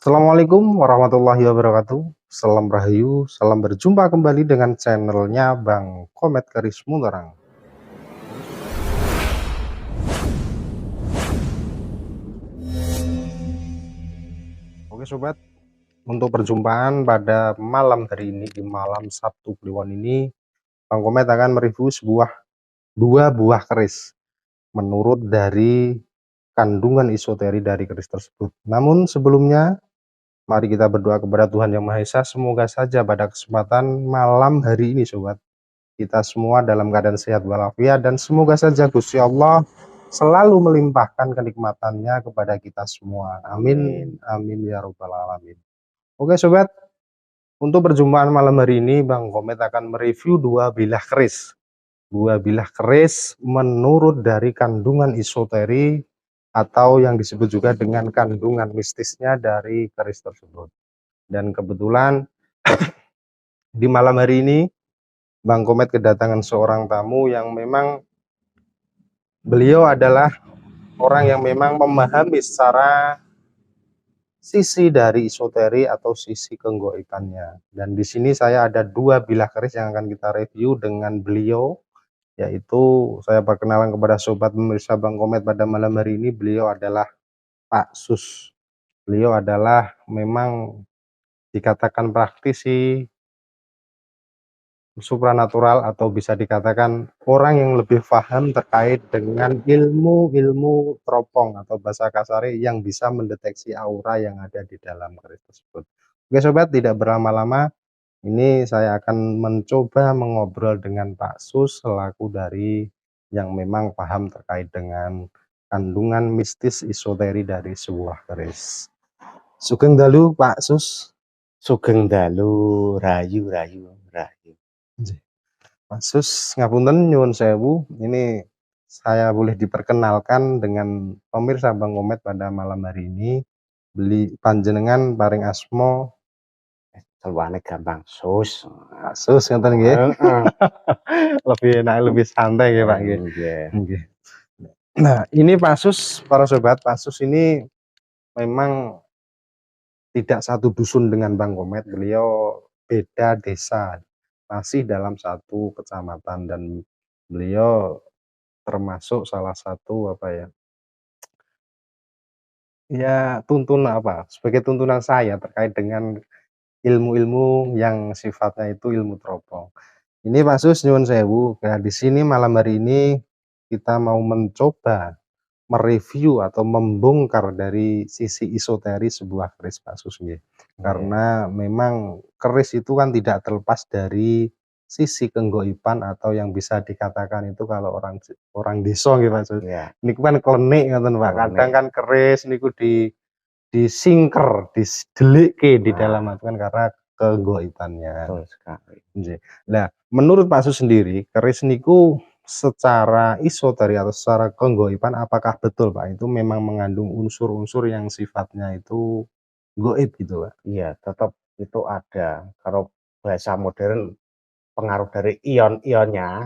Assalamualaikum warahmatullahi wabarakatuh. Salam Rahayu, salam berjumpa kembali dengan channelnya Bang Komet Garis Muntarang. Oke sobat, untuk perjumpaan pada malam hari ini, di malam Sabtu Kliwon ini, Bang Komet akan mereview dua buah keris menurut dari kandungan isoteri dari keris tersebut. Namun sebelumnya, mari kita berdoa kepada Tuhan Yang Maha Esa, semoga saja pada kesempatan malam hari ini sobat, kita semua dalam keadaan sehat walafiat, dan semoga saja Gusti Allah selalu melimpahkan kenikmatannya kepada kita semua. Amin, amin ya robbal alamin. Oke sobat, untuk perjumpaan malam hari ini Bang Komet akan mereview dua bilah keris menurut dari kandungan isoteri atau yang disebut juga dengan kandungan mistisnya dari keris tersebut. Dan kebetulan di malam hari ini Bang Komet kedatangan seorang tamu yang memang beliau adalah orang yang memang memahami secara sisi dari isoteri atau sisi kegoibannya. Dan di sini saya ada dua bilah keris yang akan kita review dengan beliau, yaitu saya perkenalan kepada sobat pemirsa Bang Komet pada malam hari ini. Beliau adalah Pak Sus. Beliau adalah memang dikatakan praktisi supranatural, atau bisa dikatakan orang yang lebih paham terkait dengan ilmu-ilmu teropong atau bahasa kasar yang bisa mendeteksi aura yang ada di dalam keris tersebut. Oke sobat, tidak berlama-lama, ini saya akan mencoba mengobrol dengan Pak Sus selaku dari yang memang paham terkait dengan kandungan mistis isoteri dari sebuah keris. Sugeng dalu Pak Sus. Sugeng dalu, rayu. Pak Sus, ngapunten nyuwun sewu, ini saya boleh diperkenalkan dengan pemirsa Bang Komet pada malam hari ini. Beli panjenengan paring asmo Keluarnya gampang sus. Pak Sus, ngeten nggih. Lebih enak, lebih santai nggih Pak nggih. Nggih. Nah, ini Pak Sus, para sobat, Pak Sus ini memang tidak satu dusun dengan Bang Komet. Beliau beda desa, masih dalam satu kecamatan, dan beliau termasuk salah satu sebagai tuntunan saya terkait dengan ilmu-ilmu yang sifatnya itu ilmu teropong. Ini Pak Sus nyuwun sewu, nah di sini malam hari ini kita mau mencoba mereview atau membongkar dari sisi isoteri sebuah keris Pak Sus nggih. Karena memang keris itu kan tidak terlepas dari sisi kegoiban atau yang bisa dikatakan itu kalau orang desa nggih Pak Sus. Niku kan klenik ngoten Pak. Kadang kan keris niku disingker, didelikke di dalam itu kan karena kegoibannya. Betul sekali. Nah, menurut Pak Sus sendiri, keris niku secara isoteri atau secara kegoiban, apakah betul Pak itu memang mengandung unsur-unsur yang sifatnya itu goib gitu Pak? Iya, tetap itu ada. Kalau bahasa modern pengaruh dari ion-ionnya,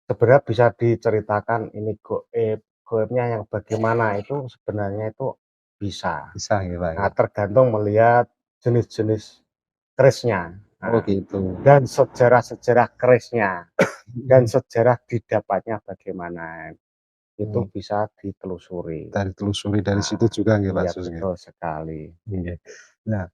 sebenarnya bisa diceritakan ini goib. Goibnya yang bagaimana itu sebenarnya itu bisa. Bisa ya Pak. Nah, tergantung melihat jenis-jenis kerisnya. Oh gitu. Dan sejarah-sejarah kerisnya dan sejarah didapatnya bagaimana itu bisa ditelusuri. Ditelusuri dari situ juga nggih Pak Sus. Betul sekali. Nah,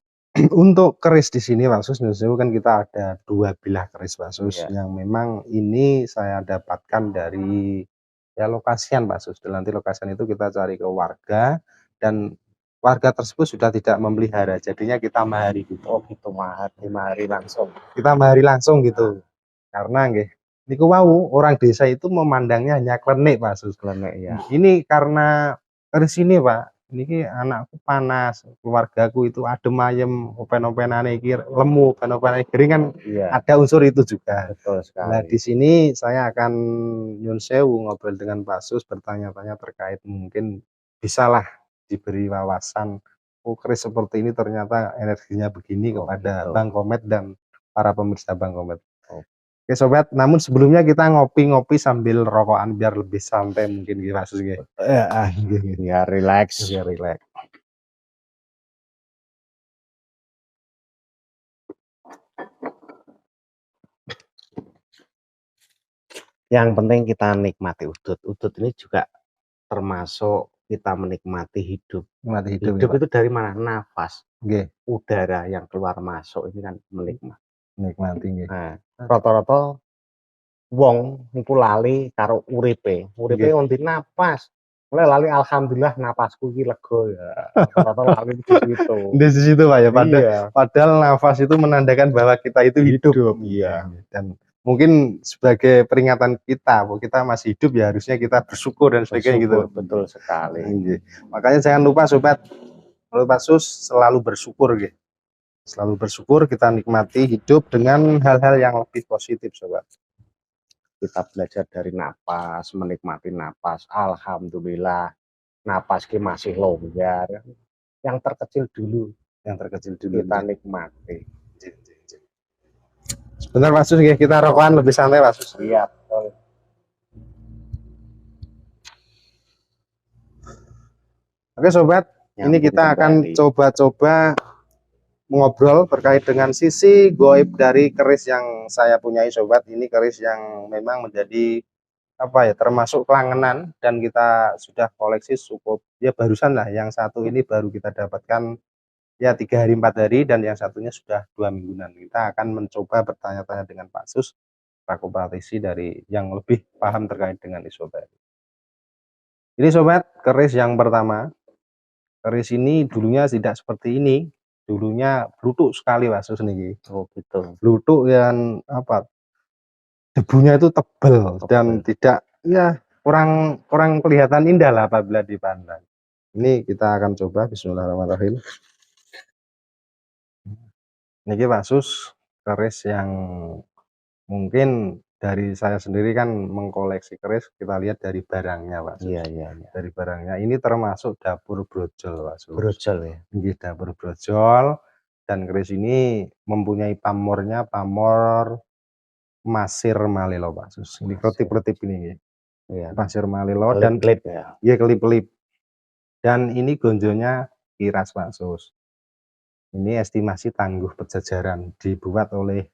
untuk keris di sini Pak Sus, kan kita ada dua bilah keris Pak Sus yang memang ini saya dapatkan dari lokasian Pak Sus. Nanti lokasian itu kita cari ke warga, dan warga tersebut sudah tidak memelihara, jadinya kita mahari gitu. Oh gitu, mahari langsung. Kita mahari langsung gitu. Karena nggih niku wau orang desa itu memandangnya hanya klenik Pak Sus. Klenik ya. Ini karena keris ini Pak, niki anakku panas, keluargaku itu adem ayem, open-openane iki lemu, open-openane kering kan ada unsur itu juga. Betul sekali. Nah, di sini saya akan nyun sewu ngobrol dengan Pak Sus, bertanya-tanya terkait mungkin bisalah diberi wawasan, oh keris seperti ini ternyata energinya begini kepada Bang Komet dan para pemirsa Bang Komet. Oke sobat, namun sebelumnya kita ngopi-ngopi sambil rokokan biar lebih santai mungkin Pak Sus nggih. Biar relax. Biar relax. Yang penting kita nikmati udut. Udut ini juga termasuk kita menikmati hidup. Nikmati hidup ya, Hidup Pak? itu dari mana? Nafas. Nggih, Udara yang keluar masuk ini kan menikmati. nikmati nggih. Nah, rata-rata wong niku lali karo uripe. Uripe Nggih. ngendi napas. Mulai lali alhamdulillah napasku iki lega ya. Rata-rata lali di situ. Di situ, Pak, ya. Iya. Padahal nafas itu menandakan bahwa kita itu hidup. Iya. Dan mungkin sebagai peringatan kita, bahwa kita masih hidup ya harusnya kita bersyukur dan sebagainya gitu. Betul sekali. Makanya jangan lupa sobat sus selalu bersyukur gitu. Selalu bersyukur, kita nikmati hidup dengan hal-hal yang lebih positif sobat. Kita belajar dari napas, menikmati napas. Alhamdulillah napas ki masih longgar. Yang terkecil dulu kita nikmati. Sebentar Pak Sus, kita rokokan lebih santai Pak Sus. Iya, betul. Oke sobat, ini kita akan coba-coba ngobrol terkait dengan sisi goib dari keris yang saya punyai sobat. Ini keris yang memang menjadi termasuk kelangenan dan kita sudah koleksi cukup ya, barusan lah yang satu ini baru kita dapatkan ya 3 hari 4 hari dan yang satunya sudah 2 mingguan. Kita akan mencoba bertanya-tanya dengan Pak Sus, Pak praktisi dari yang lebih paham terkait dengan esoterik. Ini sobat, keris yang pertama. Keris ini dulunya tidak seperti ini. Dulunya blutuk sekali Pak Sus nih. Oh gitu. Blutuk yang debunya itu tebal dan tidak ya kurang kelihatan indah lah apabila dipandang. Ini kita akan coba. Bismillahirrahmanirrahim. Ini Pak Sus, keris yang mungkin dari saya sendiri kan mengkoleksi keris, kita lihat dari barangnya Pak Sus. Iya. Dari barangnya ini termasuk dapur brojol Pak Sus. Brojol ya. Ini dapur brojol dan keris ini mempunyai pamornya, pamor Masir Malilo Pak Sus. Ini kelitip-kelitip ini. Iya. Masir Malilo dan klip ya. Iya, kelip-kelip. Dan ini gonjonya kiras Pak Sus. Ini estimasi tangguh pejajaran, dibuat oleh,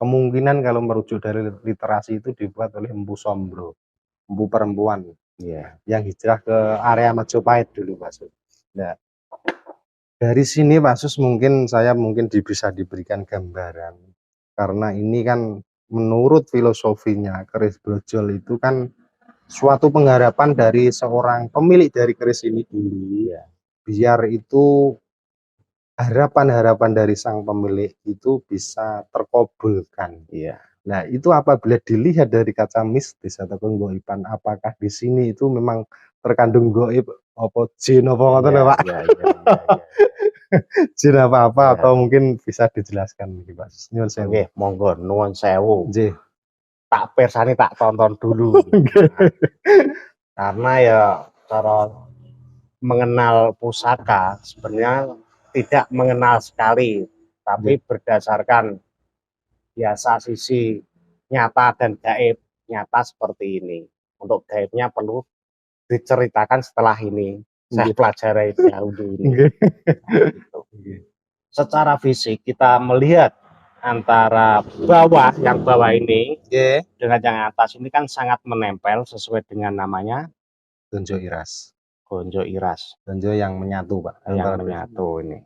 kemungkinan kalau merujuk dari literasi itu dibuat oleh Empu Sombro, empu perempuan yang hijrah ke area Majapahit dulu Pak Sus. Nah, dari sini Pak Sus mungkin saya bisa diberikan gambaran, karena ini kan menurut filosofinya keris brojol itu kan suatu pengharapan dari seorang pemilik dari keris ini dulu, biar itu harapan-harapan dari sang pemilik itu bisa terkabulkan. Iya. Nah, itu apabila dilihat dari kaca mistis atau goiban, apakah di sini itu memang terkandung goib apa jin apa ngoten Pak? Iya. Jin apa atau mungkin bisa dijelaskan nih Pak. Nyuwun sewu. Nggih, monggo nuwun sewu. Nggih. Tak persani tak tonton dulu. Karena ya cara mengenal pusaka sebenarnya tidak mengenal sekali, tapi berdasarkan biasa sisi nyata dan gaib. Nyata seperti ini. Untuk gaibnya perlu diceritakan setelah ini. Saya pelajari dahulu ini. Secara fisik kita melihat antara yang bawah ini dengan yang atas ini kan sangat menempel sesuai dengan namanya gonjo iras. Gonjo iras. Gonjo yang menyatu Pak. Yang menyatu ini.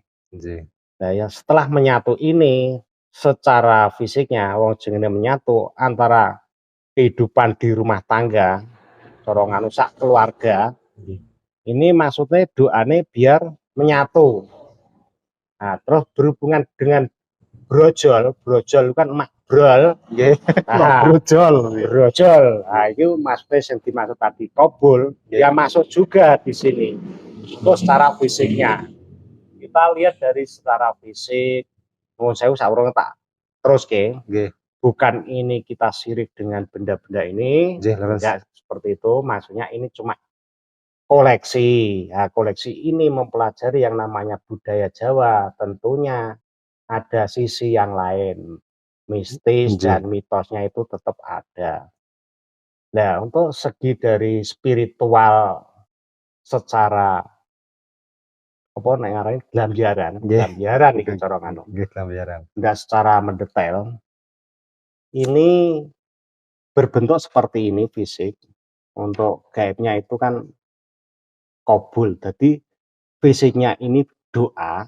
Nah, ya setelah menyatu ini secara fisiknya wong jenenge menyatu antara kehidupan di rumah tangga, corongan sak keluarga. Ini maksudnya doane biar menyatu. Nah, terus berhubungan dengan brojol kan makbrol, brojol. Nah, itu maksudnya yang dimaksud tadi kobul, ya masuk juga di sini. Itu secara fisiknya. Kita lihat dari secara fisik, saya saurung tak terus bukan ini kita sirik dengan benda-benda ini, enggak seperti itu. Maksudnya ini cuma koleksi. Nah, koleksi ini mempelajari yang namanya budaya Jawa, tentunya ada sisi yang lain, mistis dan mitosnya itu tetap ada. Nah, untuk segi dari spiritual secara glambiaran nih corongan. Enggak secara mendetail. Ini berbentuk seperti ini fisik, untuk gaibnya itu kan qabul. Jadi fisiknya ini doa,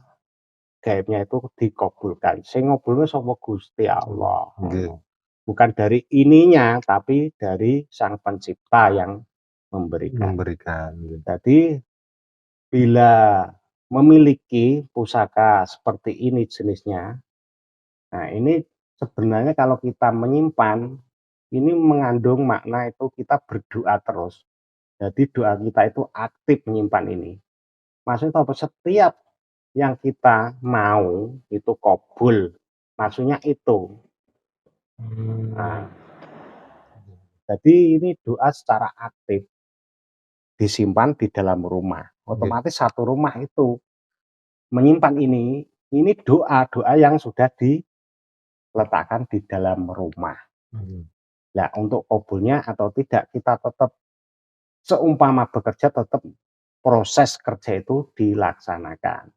gaibnya itu dikabulkan. Sing ngabulke sapa? Gusti Allah, Nggih. bukan dari ininya, tapi dari Sang Pencipta yang memberikan. Memberikan, nggih. Jadi bila memiliki pusaka seperti ini jenisnya, nah ini sebenarnya kalau kita menyimpan, ini mengandung makna itu kita berdoa terus. Jadi doa kita itu aktif menyimpan ini. Maksudnya apa? Setiap yang kita mau itu qabul, maksudnya itu. Nah, jadi ini doa secara aktif disimpan di dalam rumah. Otomatis satu rumah itu menyimpan ini doa yang sudah diletakkan di dalam rumah. Nah, untuk qabulnya atau tidak, kita tetap seumpama bekerja, tetap proses kerja itu dilaksanakan.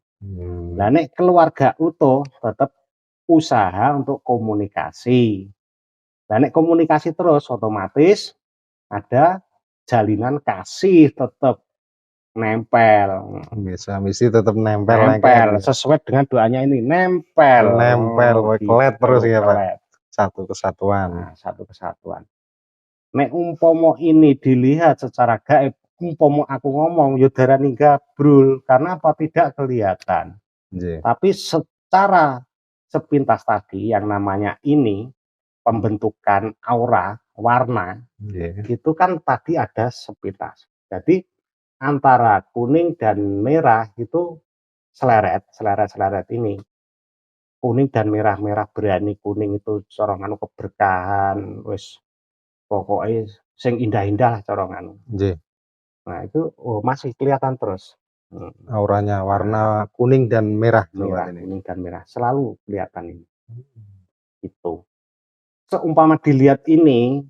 Nah, nek keluarga utuh tetap usaha untuk komunikasi. Nah, nek komunikasi terus otomatis ada jalinan kasih tetap nempel. Misi tetap nempel Nempel sesuai dengan doanya ini, nempel. Nempel, kelet terus ya, Pak. Kelet. Satu kesatuan. Nah, satu kesatuan. Nek umpomo ini dilihat secara gaib, umpomo aku ngomong ya darani gabrul, karena apa? Tidak kelihatan. Tapi secara sepintas tadi yang namanya ini pembentukan aura, warna, itu kan tadi ada sepintas. Jadi antara kuning dan merah itu seleret ini. Kuning dan merah berani, kuning itu corongan keberkahan, wis pokoknya sing indah-indah lah corongan. Nah itu masih kelihatan terus. Auranya warna kuning dan merah. Kuning dan merah selalu kelihatan ini. Itu. Seumpama dilihat ini,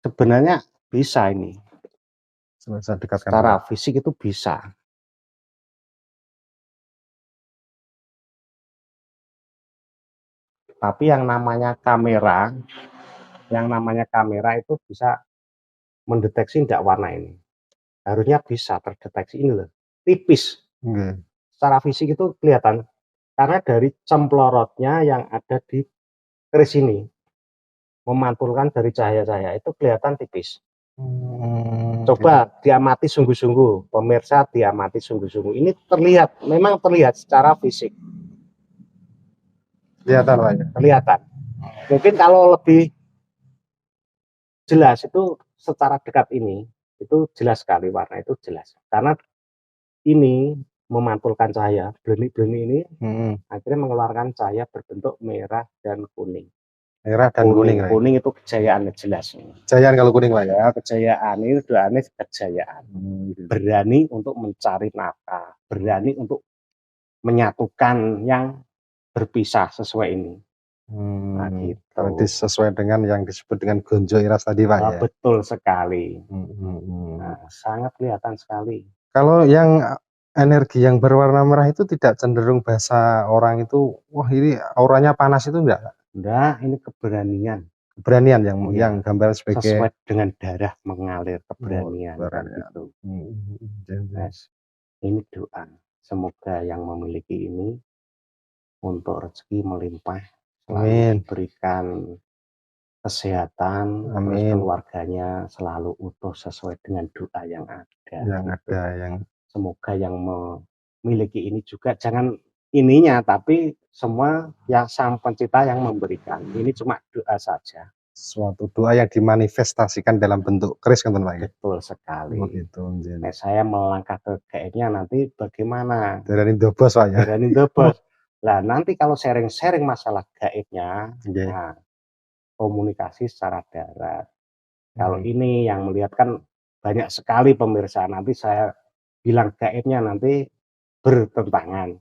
sebenarnya bisa ini. Secara fisik itu bisa. Tapi yang namanya kamera itu bisa mendeteksi tidak warna ini. Harusnya bisa terdeteksi ini loh, tipis. Secara fisik itu kelihatan. Karena dari cemplorotnya yang ada di keris ini, memantulkan dari cahaya-cahaya itu kelihatan tipis. Coba diamati sungguh-sungguh, pemirsa diamati sungguh-sungguh. Ini terlihat, memang terlihat secara fisik. Kelihatan Pak ya? Kelihatan. Mungkin kalau lebih jelas itu secara dekat ini, itu jelas sekali warna itu jelas. Karena ini memantulkan cahaya, berani-berani ini akhirnya mengeluarkan cahaya berbentuk merah dan kuning. Merah dan kuning. Kuning itu kejayaan jelas. Kejayaan kalau kuning Pak ya? Kejayaan ini doanya kejayaan. Berani untuk mencari nafkah, berani untuk menyatukan yang berpisah sesuai ini. Nah, gitu. Sesuai dengan yang disebut dengan gonjo iras tadi Pak ya? Betul sekali. Nah, sangat kelihatan sekali. Kalau yang energi yang berwarna merah itu tidak cenderung bahasa orang itu, wah ini auranya panas itu enggak? Enggak, ini keberanian. Keberanian yang gambaran sebagai sesuai dengan darah mengalir, keberanian kan gitu. Ini doa. Semoga yang memiliki ini untuk rezeki melimpah, selalu diberikan kesehatan, terus keluarganya selalu utuh sesuai dengan doa yang ada. Semoga yang memiliki ini juga jangan ininya, tapi semua yang Sang Pencipta yang memberikan. Ini cuma doa saja. Suatu doa yang dimanifestasikan dalam bentuk keris kan Pak? Betul sekali. Nah, saya melangkah ke gaibnya nanti bagaimana? Darani dobos Pak ya? Darani dobos. Nah nanti kalau sharing-sharing masalah gaibnya, nah, komunikasi secara darat. Kalau ini yang melihat kan banyak sekali pemirsa, nanti saya bilang gaibnya nanti bertentangan.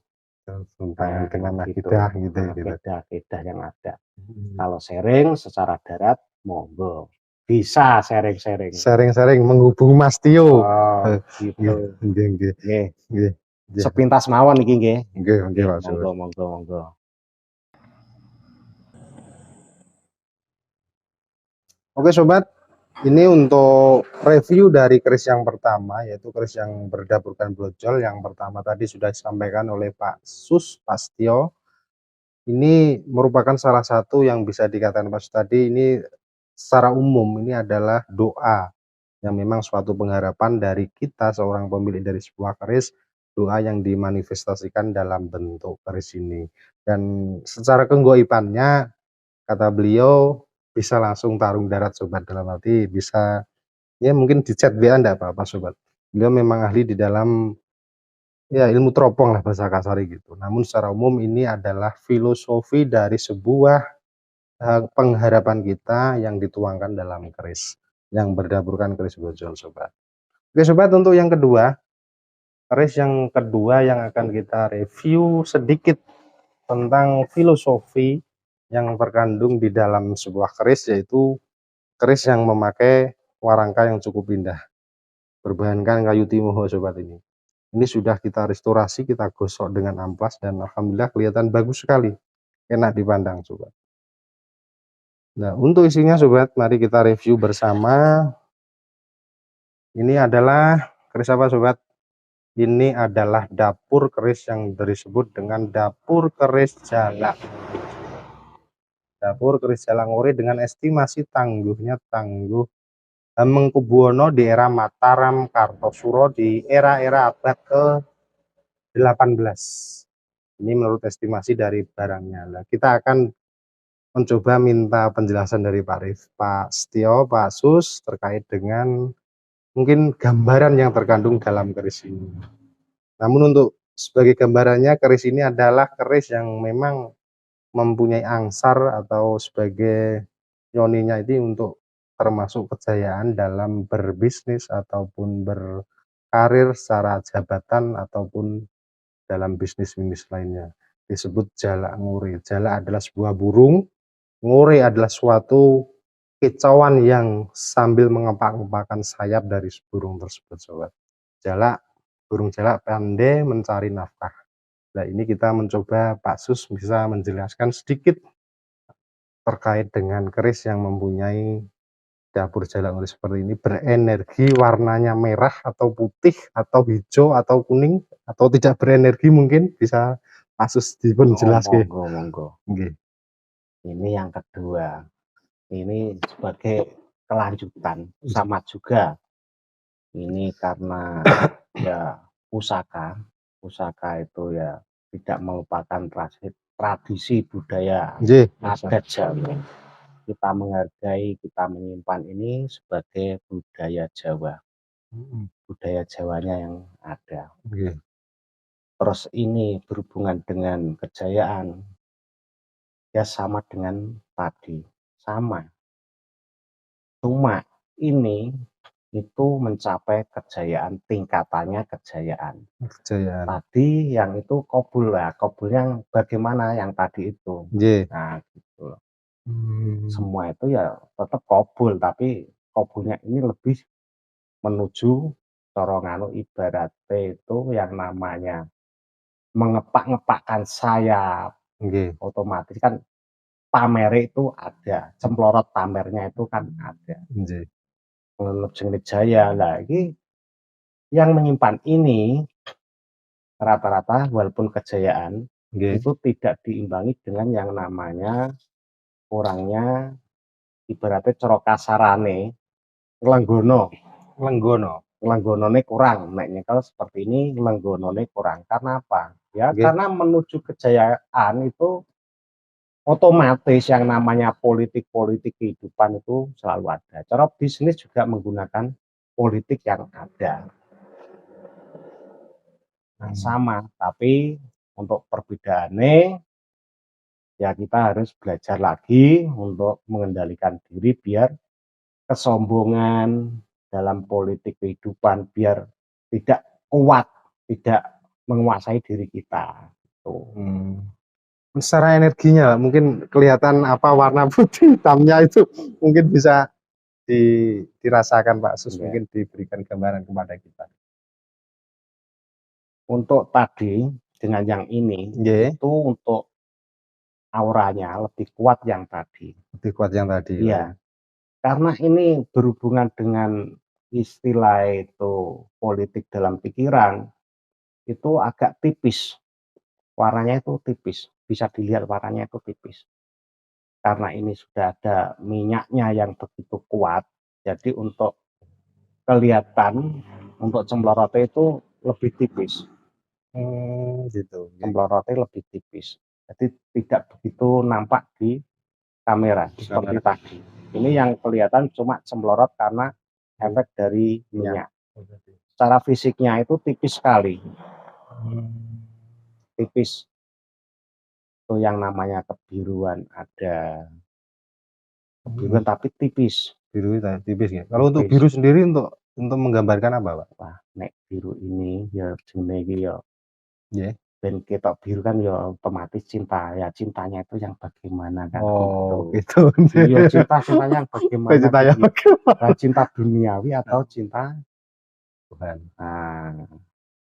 Dengan akidah gitu. Akidah yang ada. Kalau sharing secara darat, monggo. Bisa sharing-sharing. Sharing-sharing menghubung Mas Tio. Gitu. Sepintas mawon iki nggih. Nggih, Monggo. Oke sobat, ini untuk review dari keris yang pertama, yaitu keris yang berdaburkan brojol. Yang pertama tadi sudah disampaikan oleh Pak Sus Pastio. Ini merupakan salah satu yang bisa dikatakan Pak Sus tadi, ini secara umum ini adalah doa yang memang suatu pengharapan dari kita seorang pemilik dari sebuah keris, doa yang dimanifestasikan dalam bentuk keris ini. Dan secara kegoibannya, kata beliau, bisa langsung tarung darat sobat, dalam arti bisa ya mungkin di chat WA enggak apa-apa sobat. Beliau memang ahli di dalam ya ilmu teropong lah bahasa kasar gitu. Namun secara umum ini adalah filosofi dari sebuah pengharapan kita yang dituangkan dalam keris yang berdaburkan keris brojol sobat. Oke sobat, untuk yang kedua, keris yang kedua yang akan kita review sedikit tentang filosofi yang terkandung di dalam sebuah keris, yaitu keris yang memakai warangka yang cukup indah, berbahankan kayu timoho sobat. Ini sudah kita restorasi, kita gosok dengan amplas, dan alhamdulillah kelihatan bagus sekali, enak dipandang sobat. Nah, untuk isinya sobat, mari kita review bersama. Ini adalah keris apa sobat? Ini adalah dapur keris yang disebut dengan dapur keris jalak. Dapur keris jalak ngori dengan estimasi tangguhnya tangguh Hamengkubuwono di era Mataram Kartosuro di era-era abad ke-18. Ini menurut estimasi dari barangnya. Nah, kita akan mencoba minta penjelasan dari Pak Setio, Pak Sus terkait dengan mungkin gambaran yang terkandung dalam keris ini. Namun untuk sebagai gambarannya, keris ini adalah keris yang memang mempunyai angsar atau sebagai yoninya ini untuk termasuk kejayaan dalam berbisnis ataupun berkarir secara jabatan ataupun dalam bisnis-bisnis lainnya. Disebut jalak nguri. Jalak adalah sebuah burung, nguri adalah suatu kicauan yang sambil mengepak-ngepakkan sayap dari burung tersebut sobat. Jalak, burung jalak pandai mencari nafkah. Nah, ini kita mencoba Pak Sus bisa menjelaskan sedikit terkait dengan keris yang mempunyai dapur jalak nguri seperti ini, berenergi warnanya merah atau putih atau hijau atau kuning atau tidak berenergi, mungkin bisa Pak Sus dipun jelaskan. Monggo. Okay. Ini yang kedua. Ini sebagai kelanjutan sama juga. Ini karena ya pusaka itu ya tidak melupakan tradisi budaya adat Jawa. Kita menghargai, kita menyimpan ini sebagai budaya Jawa, budaya Jawanya yang ada. Terus ini berhubungan dengan kejayaan, ya sama dengan tadi, sama. Cuma ini itu mencapai kejayaan, tingkatannya kejayaan. Tadi yang itu kobul lah, kobul yang bagaimana yang tadi itu. Nah gitu. Semua itu ya tetap kobul, tapi kobulnya ini lebih menuju coronganu, ibaratnya itu yang namanya mengepak-ngepakkan sayap. Otomatis kan pamer itu ada, cemplorot pamernya itu kan ada. Jenenge jaya lagi yang menyimpan ini rata-rata walaupun kejayaan itu tidak diimbangi dengan yang namanya kurangnya, ibaratnya cara kasarane lenggonone kurang. Nek nyekel seperti ini lenggonone kurang. Karena apa? Ya karena menuju kejayaan itu otomatis yang namanya politik kehidupan itu selalu ada. Cara bisnis juga menggunakan politik yang ada. Nah, sama, tapi untuk perbedaannya ya kita harus belajar lagi untuk mengendalikan diri biar kesombongan dalam politik kehidupan biar tidak kuat, tidak menguasai diri kita. Secara energinya mungkin kelihatan apa warna putih hitamnya itu mungkin bisa dirasakan Pak Sus, mungkin diberikan gambaran kepada kita. Untuk tadi dengan yang ini itu untuk auranya lebih kuat yang tadi. Lebih kuat yang tadi. Iya. Karena ini berhubungan dengan istilah itu politik dalam pikiran, itu agak tipis, warnanya itu tipis, bisa dilihat warnanya itu tipis. Karena ini sudah ada minyaknya yang begitu kuat, jadi untuk kelihatan, untuk cemplorotnya itu lebih tipis. Gitu. Cemplorotnya lebih tipis. Jadi tidak begitu nampak di kamera seperti tadi. Ini yang kelihatan cuma cemplorot karena efek dari minyak. Secara fisiknya itu tipis sekali. Tipis. Itu yang namanya kebiruan, ada kebiruan tapi tipis. Biru tipis ya. Kalau untuk biru sendiri untuk menggambarkan apa, Pak? Wah, nek biru ini ya jenenge iki ya. Nggih. Ben ketok biru kan ya otomatis cinta. Ya cintanya itu yang bagaimana kan Oh, gitu. gitu. Iya, cintanya yang bagaimana? Cintanya bagaimana? Cinta duniawi atau cinta Tuhan. Nah,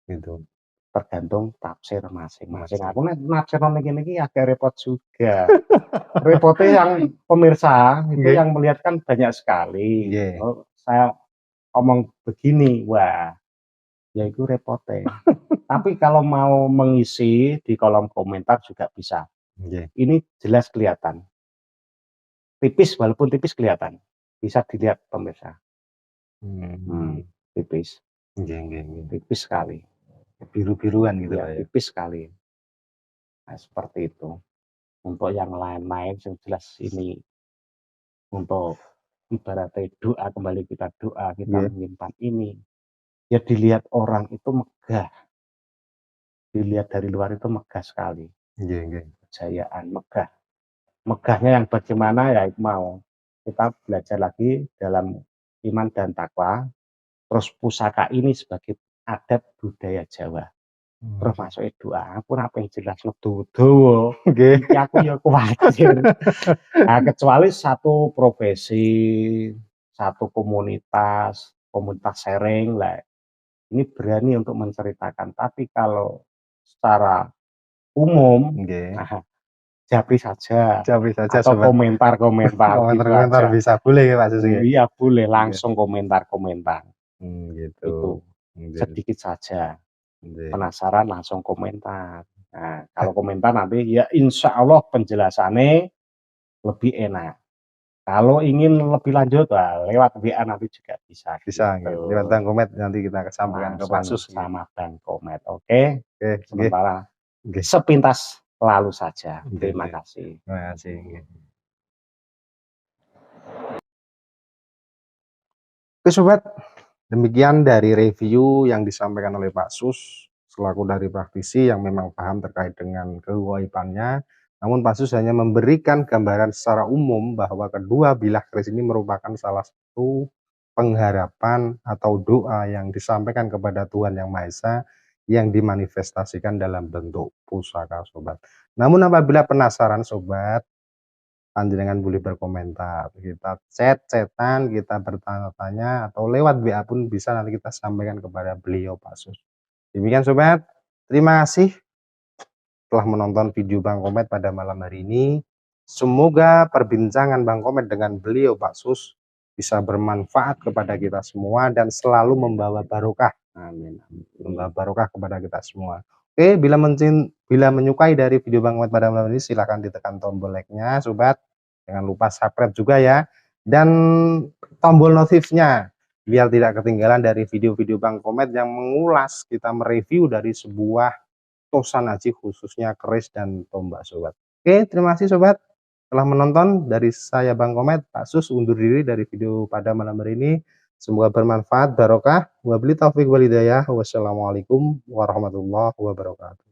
Gitu. tergantung tafsir masing-masing. Aku nek nafsirno niki agak repot juga. Repotnya yang pemirsa itu yang melihat kan banyak sekali. Oh, saya ngomong begini, wah, ya itu repotnya. Tapi kalau mau mengisi di kolom komentar juga bisa. Ini jelas kelihatan. Tipis, walaupun tipis kelihatan. Bisa dilihat pemirsa. Tipis. Tipis sekali. Biru-biruan gitu ya, Pak ya. Tipis sekali. Nah, seperti itu. Untuk yang lain-lain yang jelas ini untuk ibaratnya doa, kembali kita doa, kita menyimpan ini. Ya dilihat orang itu megah. Dilihat dari luar itu megah sekali. Kejayaan, megah. Megahnya yang bagaimana ya mau. Kita belajar lagi dalam iman dan takwa. Terus pusaka ini sebagai adat budaya Jawa. Terus masuk doa, aku apa yang jelas ledu-ledu. Iki aku ya kuwatir. Nah, kecuali satu profesi, satu komunitas sharing lah. Ini berani untuk menceritakan. Tapi kalau secara umum, nah, japri saja. Atau komentar-komentar. Komentar-komentar bisa boleh ya Pak Susi? Iya boleh, langsung komentar-komentar. Gitu. Itu sedikit saja. Penasaran langsung komentar. Nah, kalau komentar nanti ya insya Allah penjelasannya lebih enak. Kalau ingin lebih lanjut, lewat WA nanti juga bisa. Bisa, gitu. Lewat Bang Komet nanti kita sampaikan ke Pak Sus. Sama Bang Komet, oke? Sementara sepintas lalu saja. Terima kasih. Terima kasih. Oke Sobat, demikian dari review yang disampaikan oleh Pak Sus selaku dari praktisi yang memang paham terkait dengan kegaibannya. Namun Pak Sus hanya memberikan gambaran secara umum bahwa kedua bilah keris ini merupakan salah satu pengharapan atau doa yang disampaikan kepada Tuhan Yang Maha Esa yang dimanifestasikan dalam bentuk pusaka Sobat. Namun apabila penasaran Sobat, panjenengan boleh berkomentar, kita chat-chatan, kita bertanya-tanya, atau lewat WA pun bisa, nanti kita sampaikan kepada beliau Pak Sus. Demikian Sobat, terima kasih telah menonton video Bang Komet pada malam hari ini. Semoga perbincangan Bang Komet dengan beliau Pak Sus bisa bermanfaat kepada kita semua dan selalu membawa barokah. Amin. Membawa barokah kepada kita semua. Oke, bila menyukai dari video Bang Komet pada malam ini, silahkan ditekan tombol like-nya Sobat. Jangan lupa subscribe juga ya. Dan tombol notifnya biar tidak ketinggalan dari video-video Bang Komet yang mengulas, kita mereview dari sebuah tosan aji khususnya keris dan tombak Sobat. Oke, terima kasih Sobat telah menonton. Dari saya Bang Komet, Pak Sus undur diri dari video pada malam hari ini. Semoga bermanfaat, barokah. Wabillahi taufiq wal hidayah. Wassalamualaikum warahmatullahi wabarakatuh.